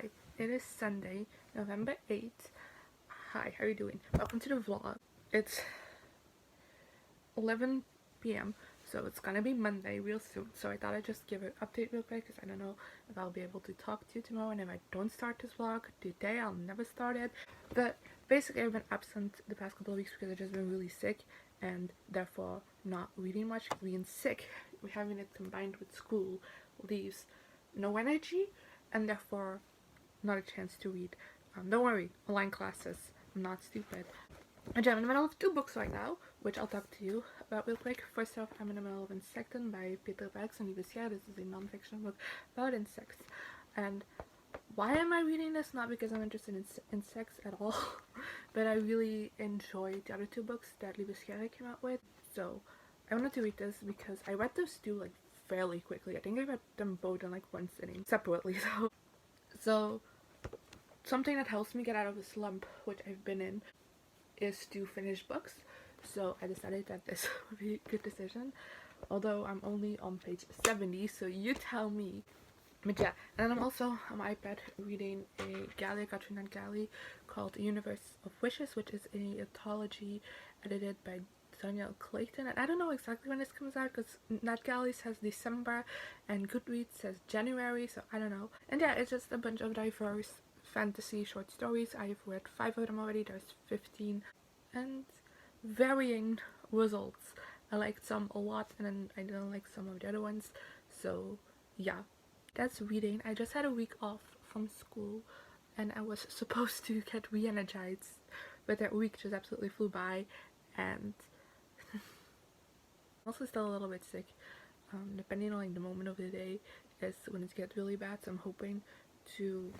Hi, it is Sunday, November 8th. Hi, how are you doing? Welcome to the vlog. It's 11 p.m. so it's gonna be Monday real soon. So I thought I'd just give an update real quick because I don't know if I'll be able to talk to you tomorrow, and if I don't start this vlog today, I'll never start it. But basically I've been absent the past couple of weeks because I've just been really sick and therefore not reading much. Being sick, having it combined with school leaves no energy and therefore not a chance to read. Don't worry, online classes. I'm not stupid. I'm in the middle of two books right now, which I'll talk to you about real quick. First off, I'm in the middle of Insecten by Peter Bergs and This is a non-fiction book about insects. And why am I reading this? Not because I'm interested in insects at all, but I really enjoyed the other two books that Libeschiere came out with. So I wanted to read this because I read those two like fairly quickly. I think I read them both in like one sitting separately. So something that helps me get out of the slump, which I've been in, is to finish books. So I decided that this would be a good decision, although I'm only on page 70, so you tell me. But yeah, and I'm also on my iPad reading a gallery, Catherine and Gallery, called Universe of Wishes, which is an anthology edited by Daniel Clayton. And I don't know exactly when this comes out because NetGalley says December and Goodreads says January, so I don't know. And yeah, it's just a bunch of diverse fantasy short stories. I've read 5 of them already. There's 15 and varying results. I liked some a lot and then I didn't like some of the other ones. So yeah, that's reading. I just had a week off from school and I was supposed to get re-energized, but that week just absolutely flew by, and I'm also still a little bit sick. Depending on like the moment of the day is when it gets really bad, so I'm hoping to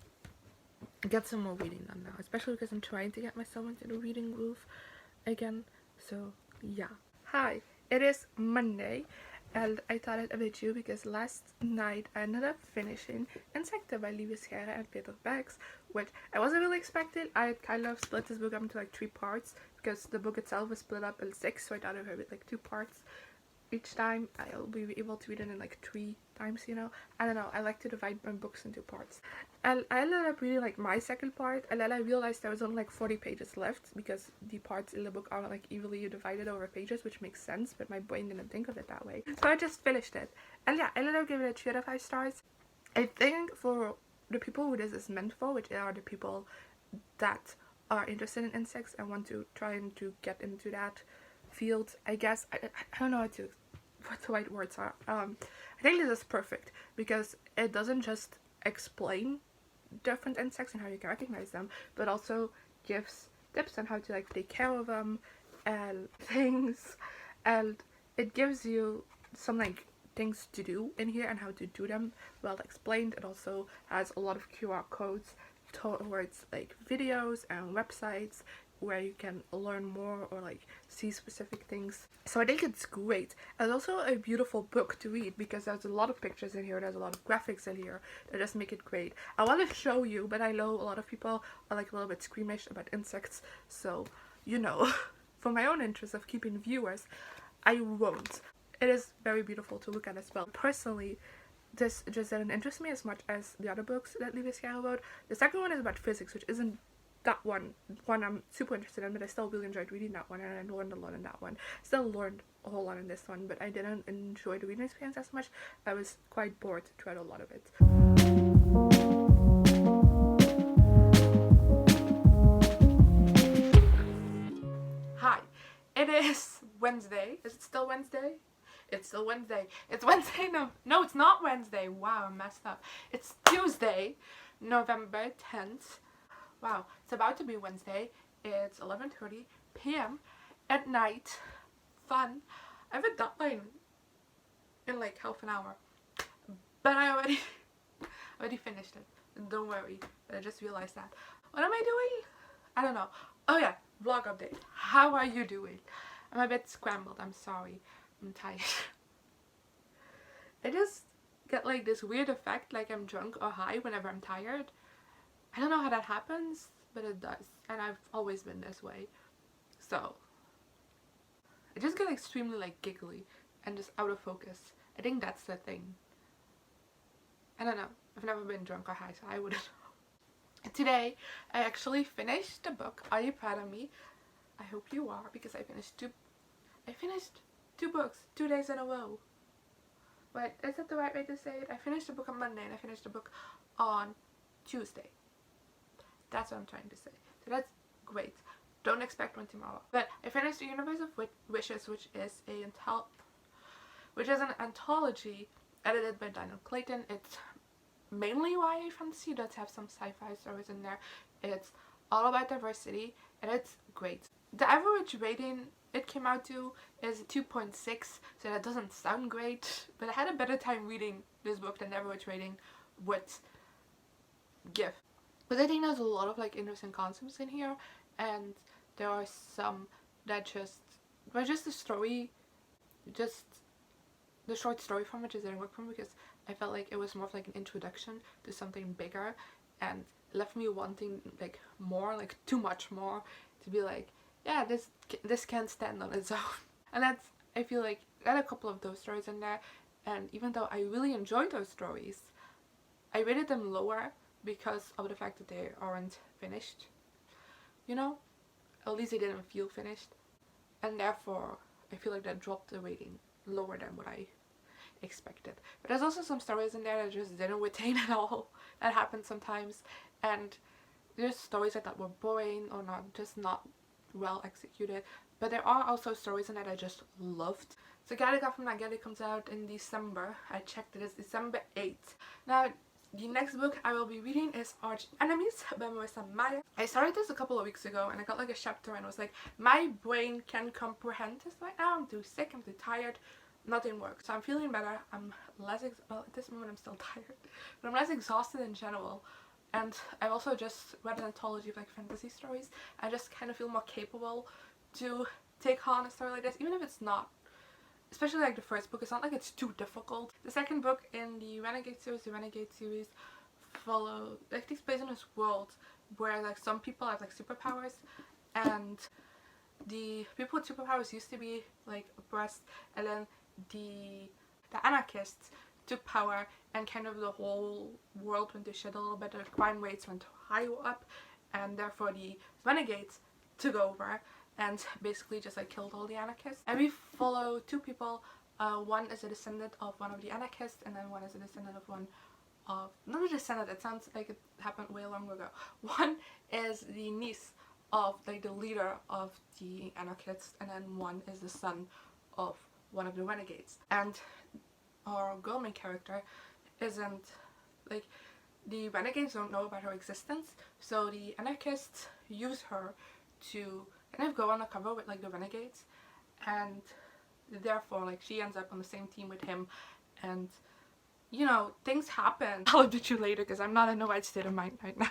get some more reading done now, especially because I'm trying to get myself into the reading groove again. So yeah. Hi, it is Monday and I thought I'd update you because last night I ended up finishing Insecten by Libeschiere and Peter Bergs, which I wasn't really expecting. I had kind of split this book up into like 3 parts because the book itself was split up in 6, so I thought I'd have it like 2 parts each time. I'll be able to read it in like 3 times, you know. I don't know, I like to divide my books into parts. And I ended up reading like my second part, and then I realized there was only like 40 pages left because the parts in the book are like evenly divided over pages, which makes sense, but my brain didn't think of it that way. So I just finished it. And yeah, I ended up giving it 3 out of 5 stars. I think for the people who this is meant for, which are the people that are interested in insects and want to try and to get into that field, I guess. I don't know what the right words are. I think this is perfect because it doesn't just explain different insects and how you can recognize them, but also gives tips on how to like take care of them and things, and it gives you some like things to do in here and how to do them well explained. It also has a lot of QR codes towards like videos and websites where you can learn more or like see specific things. So I think it's great. And also a beautiful book to read because there's a lot of pictures in here, there's a lot of graphics in here that just make it great. I want to show you, but I know a lot of people are like a little bit squeamish about insects, so you know, for my own interest of keeping viewers, I won't. It is very beautiful to look at as well. Personally, this just didn't interest me as much as the other books that Libeschiere wrote. The second one is about physics, which isn't that one I'm super interested in, but I still really enjoyed reading that one and I learned a lot in that one. Still learned a whole lot in this one, but I didn't enjoy the reading experience as much. I was quite bored throughout a lot of it. Hi, it is Wednesday. Is it still Wednesday? It's still Wednesday. It's Wednesday. No, it's not Wednesday. Wow, I messed up. It's Tuesday, November 10th. Wow, it's about to be Wednesday. It's 11:30 p.m. at night. Fun. I have a deadline in like half an hour, but I already finished it. Don't worry, but I just realized that. What am I doing? I don't know. Oh yeah, vlog update. How are you doing? I'm a bit scrambled. I'm sorry. I'm tired. I just get like this weird effect like I'm drunk or high whenever I'm tired. I don't know how that happens, but it does, and I've always been this way. So I just get extremely like giggly and just out of focus. I think that's the thing. I don't know. I've never been drunk or high, so I wouldn't know. Today I actually finished the book. Are you proud of me? I hope you are, because I finished two books 2 days in a row. But is that the right way to say it? I finished the book on Monday and I finished the book on Tuesday. That's what I'm trying to say. So that's great. Don't expect one tomorrow. But I finished The Universe of Wishes, which is an anthology edited by Daniel Clayton. It's mainly YA fantasy. It does have some sci-fi stories in there. It's all about diversity and it's great. The average rating it came out to is 2.6, so that doesn't sound great, but I had a better time reading this book than the average rating would give. But I think there's a lot of like interesting concepts in here, and there are some that just the story, just the short story from it just didn't work for me, because I felt like it was more of like an introduction to something bigger, and left me wanting like more, like too much more, to be like, yeah, this can't stand on its own. And that's, I feel like I had a couple of those stories in there, and even though I really enjoyed those stories, I rated them lower because of the fact that they aren't finished, you know? At least they didn't feel finished, and therefore I feel like that dropped the rating lower than what I expected. But there's also some stories in there that just didn't retain at all. That happens sometimes, and there's stories I thought were boring or not well executed, but there are also stories in that I just loved. So Gattaca from Nageli comes out in December. I checked it, it's December 8th. Now, the next book I will be reading is Arch Enemies by Marissa Meyer. I started this a couple of weeks ago and I got like a chapter and I was like, my brain can't comprehend this right now. I'm too sick, I'm too tired, nothing works. So I'm feeling better. I'm less, well, at this moment I'm still tired, but I'm less exhausted in general. And I've also just read an anthology of like fantasy stories. I just kind of feel more capable to take on a story like this, even if it's not, especially like the first book, it's not like it's too difficult. The second book in the Renegade series follow, like, takes place in this world where like some people have like superpowers, and the people with superpowers used to be like oppressed, and then the anarchists took power and kind of the whole world went to shit a little bit. The crime rates went high up, and therefore the renegades took over and basically just like killed all the anarchists. And we follow two people. One is a descendant of one of the anarchists, and then one is a descendant of one of, not a descendant, it sounds like it happened way long ago. One is the niece of like the leader of the anarchists, and then one is the son of one of the renegades. And our girl main character isn't, like, the renegades don't know about her existence, so the anarchists use her to kind of go undercover with like the renegades, and therefore like she ends up on the same team with him, and you know, things happen. I'll update you later because I'm not in the right state of mind right now.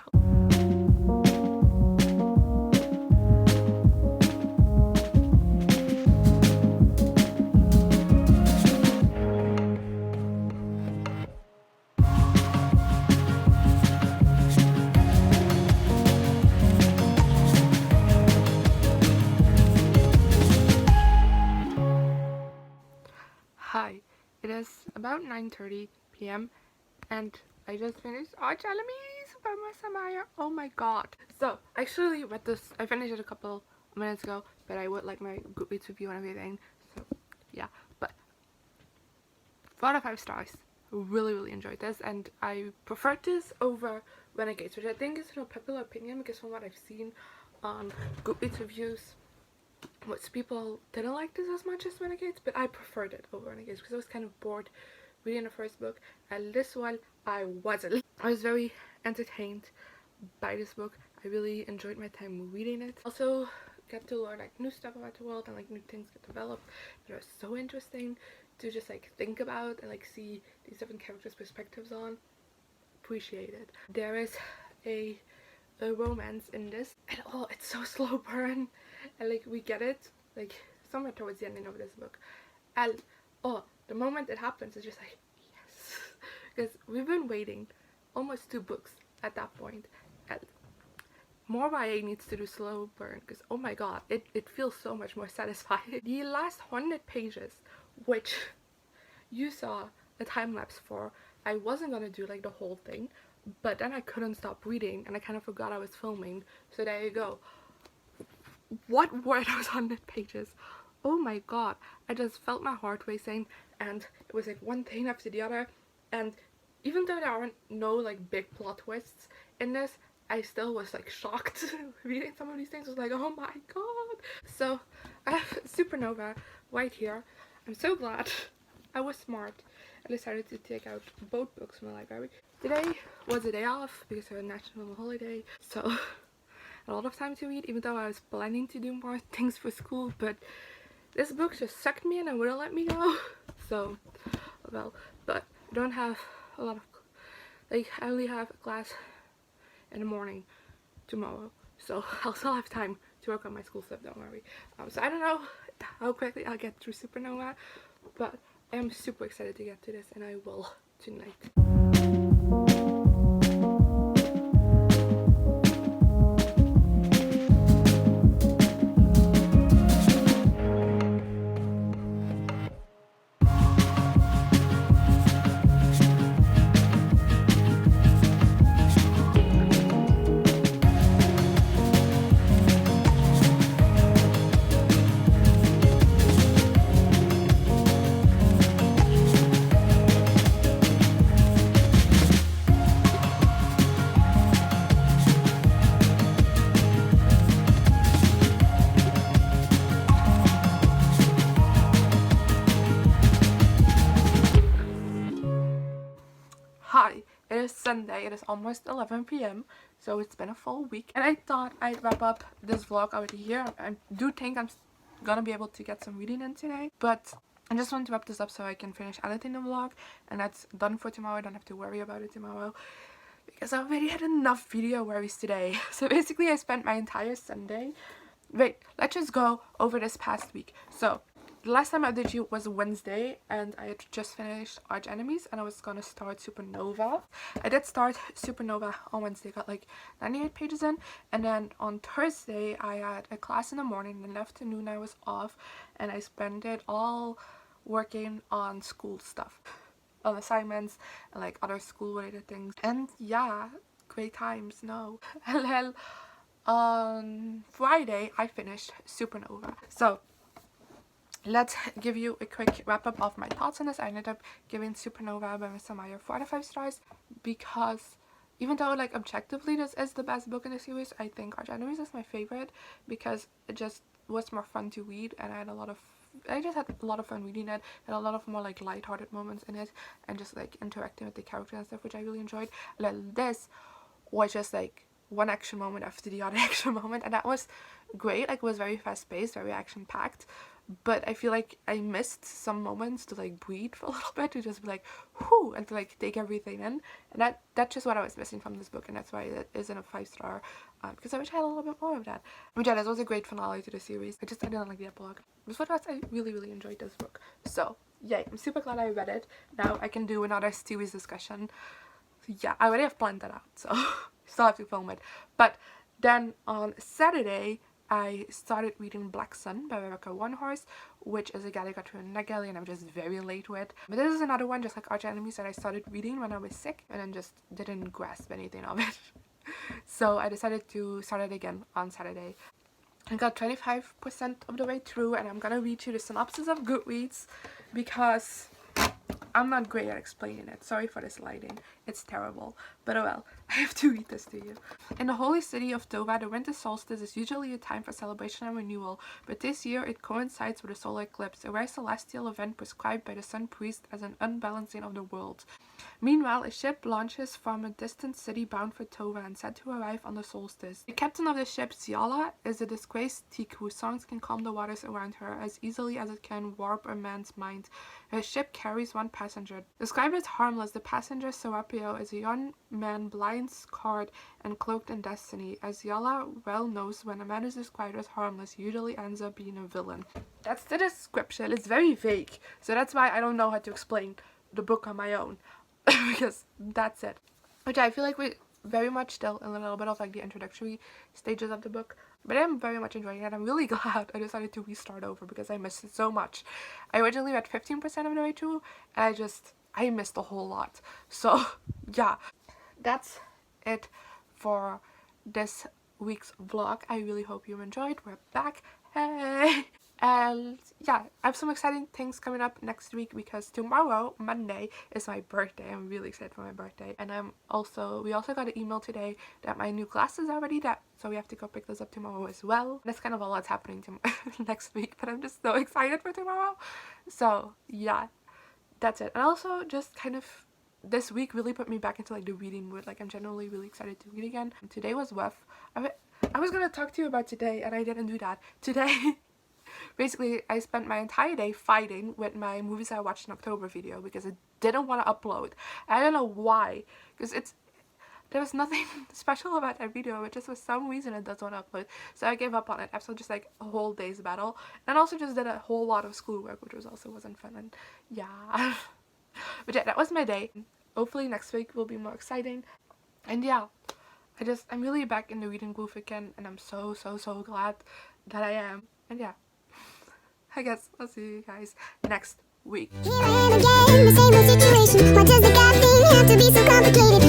Hi, it is about 9:30 p.m. and I just finished Arch Enemies by Marissa Meyer. Oh my god. So, I actually read this, I finished it a couple minutes ago, but I would like my Goodreads review and everything, so yeah. But 4 out of 5 stars. Really enjoyed this, and I preferred this over Renegades, which I think is an unpopular opinion because from what I've seen on Goodreads reviews, most people didn't like this as much as Renegades, but I preferred it over Renegades because I was kind of bored reading the first book, and this one I wasn't. I was very entertained by this book. I really enjoyed my time reading it. Also get to learn like new stuff about the world, and like new things get developed that are so interesting to just like think about and like see these different characters' perspectives on. Appreciate it. There is a romance in this, and oh, it's so slow burn, and like we get it like somewhere towards the ending of this book, and oh, the moment it happens it's just like yes, because we've been waiting almost 2 books at that point, and more YA needs to do slow burn because oh my god, it feels so much more satisfying. The last 100 pages, which you saw a time lapse for, I wasn't gonna do like the whole thing, but then I couldn't stop reading and I kind of forgot I was filming, so there you go. What word was on the pages? Oh my god, I just felt my heart racing, and it was like one thing after the other, and even though there aren't no like big plot twists in this, I still was like shocked reading some of these things. I was like, oh my god. So I have Supernova right here. I'm so glad I was smart and decided to take out both books from the library. Today was a day off because of a national holiday, so a lot of time to read, even though I was planning to do more things for school, but this book just sucked me in and wouldn't let me go. So, well, but I don't have a lot of, like, I only have a class in the morning tomorrow, so I'll still have time to work on my school stuff, don't worry. So I don't know how quickly I'll get through Supernova, but I am super excited to get to this, and I will tonight. Hi, it is Sunday, it is almost 11 p.m, so it's been a full week, and I thought I'd wrap up this vlog already here. I do think I'm gonna be able to get some reading in today, but I just want to wrap this up so I can finish editing the vlog, and that's done for tomorrow. I don't have to worry about it tomorrow, because I already had enough video worries today. So basically I spent my entire Sunday. Wait, let's just go over this past week. So the last time I did you was Wednesday, and I had just finished Arch Enemies, and I was gonna start Supernova. I did start Supernova on Wednesday, got like 98 pages in, and then on Thursday I had a class in the morning, and in the afternoon I was off, and I spent it all working on school stuff, on assignments and like other school related things, and yeah, great times, no. And then on Friday I finished Supernova. So let's give you a quick wrap up of my thoughts on this. I ended up giving Supernova by Mr. Meyer 4 out of 5 stars because even though like objectively this is the best book in the series, I think Arch Enemies is my favorite because it just was more fun to read, and I just had a lot of fun reading it, and a lot of more like light-hearted moments in it, and just like interacting with the characters and stuff, which I really enjoyed. And then this was just like one action moment after the other action moment, and that was great. Like, it was very fast-paced, very action-packed, but I feel like I missed some moments to like breathe for a little bit, to just be like whoo, and to like take everything in, and that's just what I was missing from this book, and that's why it isn't a 5-star, because I wish I had a little bit more of that. But yeah, this was a great finale to the series. I didn't like the epilogue. But for the rest, I really enjoyed this book. So yay, I'm super glad I read it. Now I can do another series discussion. So yeah, I already have planned that out, so still have to film it. But then on Saturday I started reading Black Sun by Rebecca Warnhorst, which is a gal I got through a NetGalley, and I'm just very late with. But this is another one, just like Arch Enemies, that I started reading when I was sick and then just didn't grasp anything of it. So I decided to start it again on Saturday. I got 25% of the way through, and I'm gonna read you the synopsis of Goodreads because I'm not great at explaining it. Sorry for this lighting. It's terrible. But oh well, I have to read this to you. In the holy city of Tova, the winter solstice is usually a time for celebration and renewal, but this year it coincides with a solar eclipse, a rare celestial event prescribed by the sun priest as an unbalancing of the world. Meanwhile, a ship launches from a distant city bound for Tova and set to arrive on the solstice. The captain of the ship, Ziala, is a disgraced Tik whose songs can calm the waters around her as easily as it can warp a man's mind. Her ship carries one passenger. Described as harmless, the passenger Serapio is a young man blind, scarred, and cloaked in destiny. As Ziala well knows, when a man is described as harmless, he usually ends up being a villain. That's the description. It's very vague, so that's why I don't know how to explain the book on my own. Because that's it. Which I feel like we're very much still in a little bit of like the introductory stages of the book, but I'm very much enjoying it. I'm really glad I decided to restart over because I missed it so much. I originally read 15% of the way through, and I missed a whole lot. So yeah, that's it for this week's vlog. I really hope you enjoyed. We're back. Hey! And yeah, I have some exciting things coming up next week because tomorrow, Monday, is my birthday. I'm really excited for my birthday. And we also got an email today that my new classes are ready, so we have to go pick those up tomorrow as well. That's kind of all that's happening next week, but I'm just so excited for tomorrow. So yeah, that's it. And also just kind of this week really put me back into like the reading mood. Like I'm generally really excited to read again. Today was rough. I was gonna talk to you about today and I didn't do that. Today basically I spent my entire day fighting with my movies I watched in October video because it didn't want to upload. I don't know why, because there was nothing special about that video, but just for some reason it doesn't want to upload. So I gave up on it after just like a whole day's battle, and also just did a whole lot of schoolwork, which wasn't fun. And yeah. But yeah, that was my day. Hopefully next week will be more exciting. And yeah, I'm really back in the reading groove again, and I'm so glad that I am. And yeah, I guess I'll see you guys next week. Here I am again, the same old situation. Why does the God thing have to be so complicated?